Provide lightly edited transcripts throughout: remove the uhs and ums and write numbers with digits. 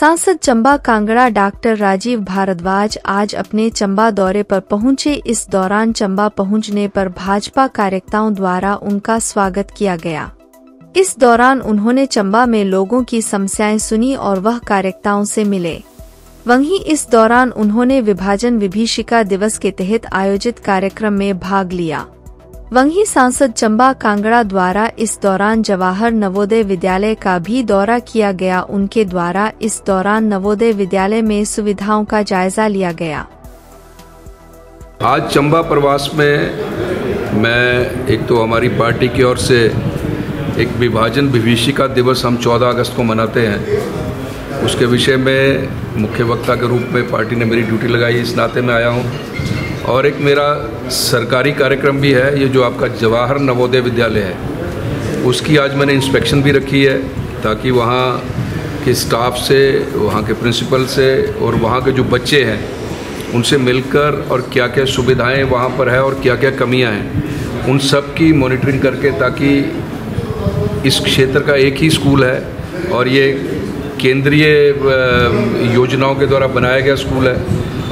सांसद चंबा कांगड़ा डॉक्टर राजीव भारद्वाज आज अपने चंबा दौरे पर पहुंचे। इस दौरान चंबा पहुंचने पर भाजपा कार्यकर्ताओं द्वारा उनका स्वागत किया गया। इस दौरान उन्होंने चंबा में लोगों की समस्याएं सुनी और वह कार्यकर्ताओं से मिले। वहीं इस दौरान उन्होंने विभाजन विभीषिका दिवस के तहत आयोजित कार्यक्रम में भाग लिया। वहीं सांसद चंबा कांगड़ा द्वारा इस दौरान जवाहर नवोदय विद्यालय का भी दौरा किया गया। उनके द्वारा इस दौरान नवोदय विद्यालय में सुविधाओं का जायजा लिया गया। आज चंबा प्रवास में मैं एक तो हमारी पार्टी की ओर से एक विभाजन विभीषिका दिवस हम 14 अगस्त को मनाते हैं, उसके विषय में मुख्य वक्ता के रूप में पार्टी ने मेरी ड्यूटी लगाई, इस नाते मैं आया हूँ। और एक मेरा सरकारी कार्यक्रम भी है, ये जो आपका जवाहर नवोदय विद्यालय है उसकी आज मैंने इंस्पेक्शन भी रखी है, ताकि वहाँ के स्टाफ से, वहाँ के प्रिंसिपल से और वहाँ के जो बच्चे हैं उनसे मिलकर और क्या क्या सुविधाएं वहाँ पर है और क्या क्या कमियां हैं उन सब की मॉनिटरिंग करके, ताकि इस क्षेत्र का एक ही स्कूल है और ये केंद्रीय योजनाओं के द्वारा बनाया गया स्कूल है,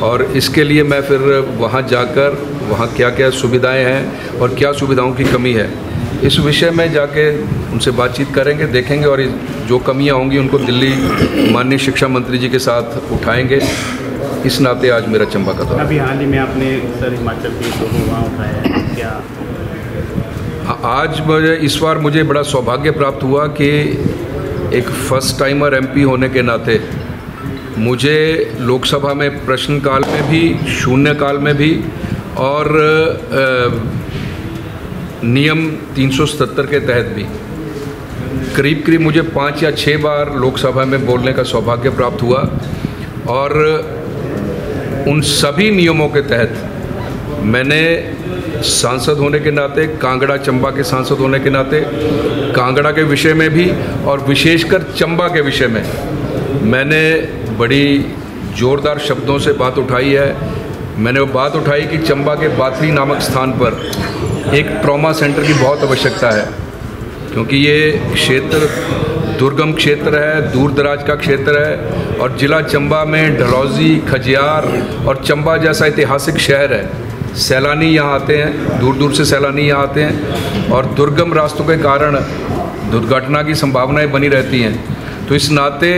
और इसके लिए मैं फिर वहाँ जाकर वहाँ क्या क्या सुविधाएं हैं और क्या सुविधाओं की कमी है इस विषय में जाके उनसे बातचीत करेंगे, देखेंगे और जो कमियां होंगी उनको दिल्ली माननीय शिक्षा मंत्री जी के साथ उठाएंगे। इस नाते आज मेरा चंबा का दौरा। अभी हाल ही में आपने उत्तर हिमाचल के लोगों वहाँ उठाया है क्या? आज इस बार मुझे बड़ा सौभाग्य प्राप्त हुआ कि एक फर्स्ट टाइमर एमपी होने के नाते मुझे लोकसभा में प्रश्नकाल में भी, शून्यकाल में भी और नियम 377 के तहत भी करीब करीब मुझे 5 या 6 बार लोकसभा में बोलने का सौभाग्य प्राप्त हुआ। और उन सभी नियमों के तहत मैंने सांसद होने के नाते, कांगड़ा चंबा के सांसद होने के नाते, कांगड़ा के विषय में भी और विशेषकर चंबा के विषय में मैंने बड़ी ज़ोरदार शब्दों से बात उठाई है। मैंने वो बात उठाई कि चंबा के बाथरी नामक स्थान पर एक ट्रॉमा सेंटर की बहुत आवश्यकता है, क्योंकि ये क्षेत्र दुर्गम क्षेत्र है, दूर दराज का क्षेत्र है और ज़िला चंबा में डलहौजी, खजियार और चंबा जैसा ऐतिहासिक शहर है। सैलानी यहाँ आते हैं, दूर दूर से सैलानी यहाँ आते हैं और दुर्गम रास्तों के कारण दुर्घटना की संभावनाएं बनी रहती हैं। तो इस नाते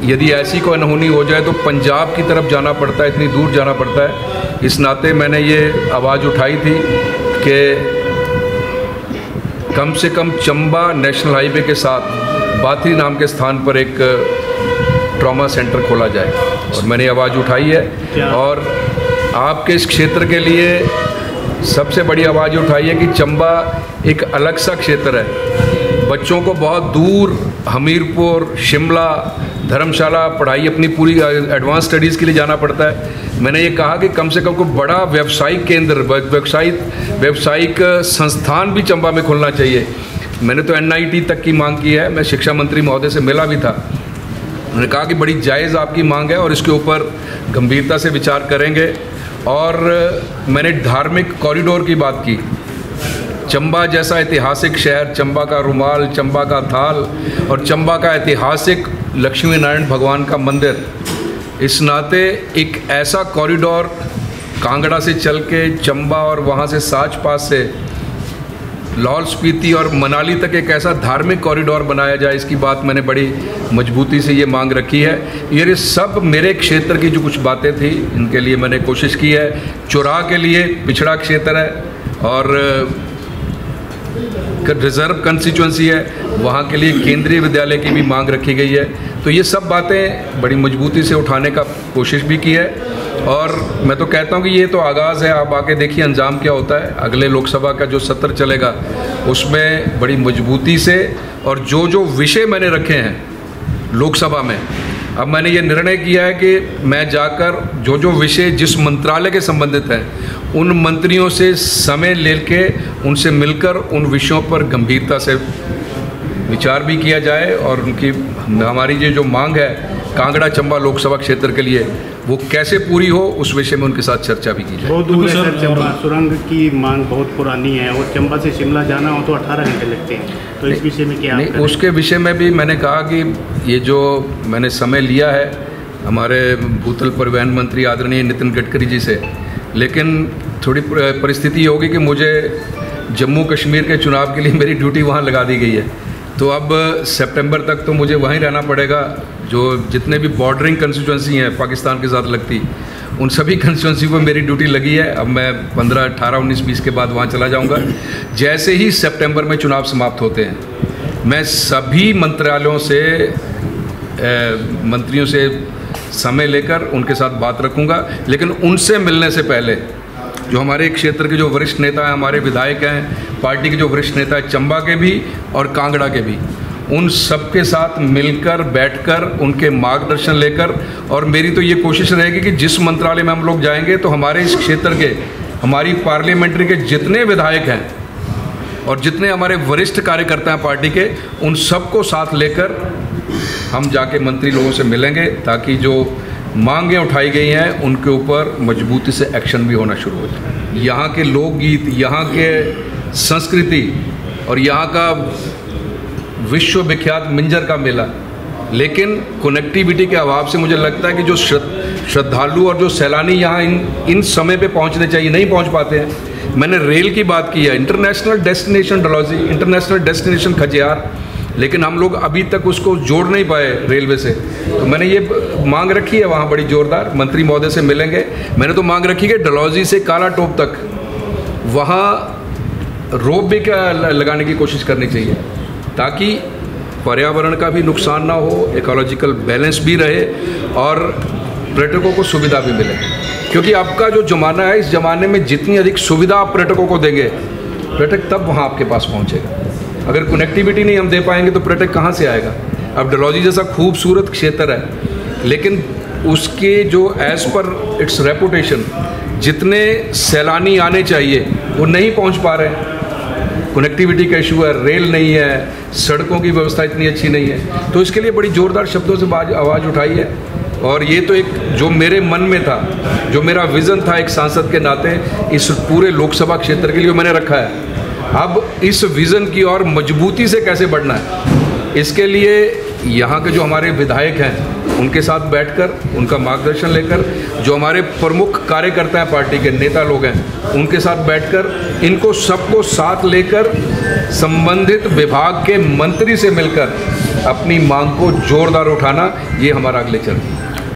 यदि ऐसी कोई अनहोनी हो जाए तो पंजाब की तरफ जाना पड़ता है, इतनी दूर जाना पड़ता है। इस नाते मैंने ये आवाज़ उठाई थी कि कम से कम चंबा नेशनल हाईवे के साथ बाथरी नाम के स्थान पर एक ट्रॉमा सेंटर खोला जाए, और मैंने आवाज़ उठाई है। और आपके इस क्षेत्र के लिए सबसे बड़ी आवाज़ उठाई है कि चंबा एक अलग सा क्षेत्र है। बच्चों को बहुत दूर हमीरपुर, शिमला, धर्मशाला पढ़ाई अपनी पूरी एडवांस स्टडीज़ के लिए जाना पड़ता है। मैंने ये कहा कि कम से कम कोई बड़ा व्यावसायिक केंद्र, व्यावसायिक संस्थान भी चंबा में खुलना चाहिए। मैंने तो NIT तक की मांग की है। मैं शिक्षा मंत्री महोदय से मिला भी था, उन्होंने कहा कि बड़ी जायज़ आपकी मांग है और इसके ऊपर गंभीरता से विचार करेंगे। और मैंने धार्मिक कॉरिडोर की बात की। चंबा जैसा ऐतिहासिक शहर, चंबा का रुमाल, चंबा का थाल और चंबा का ऐतिहासिक लक्ष्मी नारायण भगवान का मंदिर, इस नाते एक ऐसा कॉरिडोर कांगड़ा से चल के चंबा और वहाँ से साच पास से लाहौल स्पीति और मनाली तक एक ऐसा धार्मिक कॉरिडोर बनाया जाए, इसकी बात मैंने बड़ी मजबूती से ये मांग रखी है। ये सब मेरे क्षेत्र की जो कुछ बातें थी इनके लिए मैंने कोशिश की है। चुराह के लिए पिछड़ा क्षेत्र है और रिजर्व कंस्टिट्यूंसी है, वहाँ के लिए केंद्रीय विद्यालय की भी मांग रखी गई है। तो ये सब बातें बड़ी मजबूती से उठाने का कोशिश भी की है। और मैं तो कहता हूँ कि ये तो आगाज़ है, आप आके देखिए अंजाम क्या होता है। अगले लोकसभा का जो सत्र चलेगा उसमें बड़ी मजबूती से, और जो जो विषय मैंने रखे हैं लोकसभा में, अब मैंने ये निर्णय किया है कि मैं जाकर जो जो विषय जिस मंत्रालय के संबंधित हैं उन मंत्रियों से समय लेके उनसे मिलकर उन विषयों पर गंभीरता से विचार भी किया जाए और उनकी हमारी ये जो मांग है कांगड़ा चंबा लोकसभा क्षेत्र के लिए वो कैसे पूरी हो, उस विषय में उनके साथ चर्चा भी की जाए। बहुत दूर है सर चंबा, सुरंग की मांग बहुत पुरानी है और चंबा से शिमला जाना हो तो 18 घंटे लगते हैं, तो इस विषय में क्या? नहीं, उसके विषय में भी मैंने कहा कि ये जो मैंने समय लिया है हमारे भूतल परिवहन मंत्री आदरणीय नितिन गडकरी जी से, लेकिन थोड़ी परिस्थिति ये होगी कि मुझे जम्मू कश्मीर के चुनाव के लिए मेरी ड्यूटी वहाँ लगा दी गई है, तो अब सितंबर तक तो मुझे वहीं रहना पड़ेगा। जो जितने भी बॉर्डरिंग कंस्टिट्यूंसी हैं पाकिस्तान के साथ लगती, उन सभी कंस्टिट्यूंसी पर मेरी ड्यूटी लगी है। अब मैं 15, 18, 19, 20 के बाद वहाँ चला जाऊँगा। जैसे ही सितंबर में चुनाव समाप्त होते हैं, मैं सभी मंत्रालयों से मंत्रियों से समय लेकर उनके साथ बात रखूँगा, लेकिन उनसे मिलने से पहले जो हमारे क्षेत्र के जो वरिष्ठ नेता हैं, हमारे विधायक हैं, पार्टी के जो वरिष्ठ नेता हैं चंबा के भी और कांगड़ा के भी, उन सब के साथ मिलकर बैठकर उनके मार्गदर्शन लेकर, और मेरी तो ये कोशिश रहेगी कि जिस मंत्रालय में हम लोग जाएंगे तो हमारे इस क्षेत्र के, हमारी पार्लियामेंट्री के जितने विधायक हैं और जितने हमारे वरिष्ठ कार्यकर्ता हैं पार्टी के, उन सबको साथ लेकर हम जाके मंत्री लोगों से मिलेंगे, ताकि जो मांगें उठाई गई हैं उनके ऊपर मजबूती से एक्शन भी होना शुरू हो जाए। यहाँ के लोकगीत, यहाँ के संस्कृति और यहाँ का विश्व विख्यात मिंजर का मेला, लेकिन कनेक्टिविटी के अभाव से मुझे लगता है कि जो श्रद्धालु और जो सैलानी यहाँ इन समय पे पहुँचने चाहिए नहीं पहुँच पाते हैं। मैंने रेल की बात की है, international destination Dalhousie, international destination Khajjiar, लेकिन हम लोग अभी तक उसको जोड़ नहीं पाए रेलवे से। तो मैंने ये मांग रखी है वहाँ बड़ी ज़ोरदार, मंत्री महोदय से मिलेंगे। मैंने तो मांग रखी है डलहौजी से काला टोप तक वहाँ रोप वे का लगाने की कोशिश करनी चाहिए, ताकि पर्यावरण का भी नुकसान ना हो, इकोलॉजिकल बैलेंस भी रहे और पर्यटकों को सुविधा भी मिले। क्योंकि अब का जो ज़माना है, इस ज़माने में जितनी अधिक सुविधा आप पर्यटकों को देंगे, पर्यटक तब वहाँ आपके पास पहुँचेगा। अगर कनेक्टिविटी नहीं हम दे पाएंगे तो पर्यटक कहाँ से आएगा? अब डलहौजी जैसा खूबसूरत क्षेत्र है, लेकिन उसके जो एज़ पर इट्स रेपुटेशन जितने सैलानी आने चाहिए वो नहीं पहुँच पा रहे हैं। कनेक्टिविटी का इशू है, रेल नहीं है, सड़कों की व्यवस्था इतनी अच्छी नहीं है। तो इसके लिए बड़ी ज़ोरदार शब्दों से आवाज़ उठाई है, और ये तो एक जो मेरे मन में था, जो मेरा विज़न था एक सांसद के नाते इस पूरे लोकसभा क्षेत्र के लिए मैंने रखा है। अब इस विज़न की और मजबूती से कैसे बढ़ना है, इसके लिए यहाँ के जो हमारे विधायक हैं उनके साथ बैठकर उनका मार्गदर्शन लेकर, जो हमारे प्रमुख कार्यकर्ता हैं पार्टी के नेता लोग हैं उनके साथ बैठकर, इनको सबको साथ लेकर संबंधित विभाग के मंत्री से मिलकर अपनी मांग को जोरदार उठाना, ये हमारा अगले चरण है।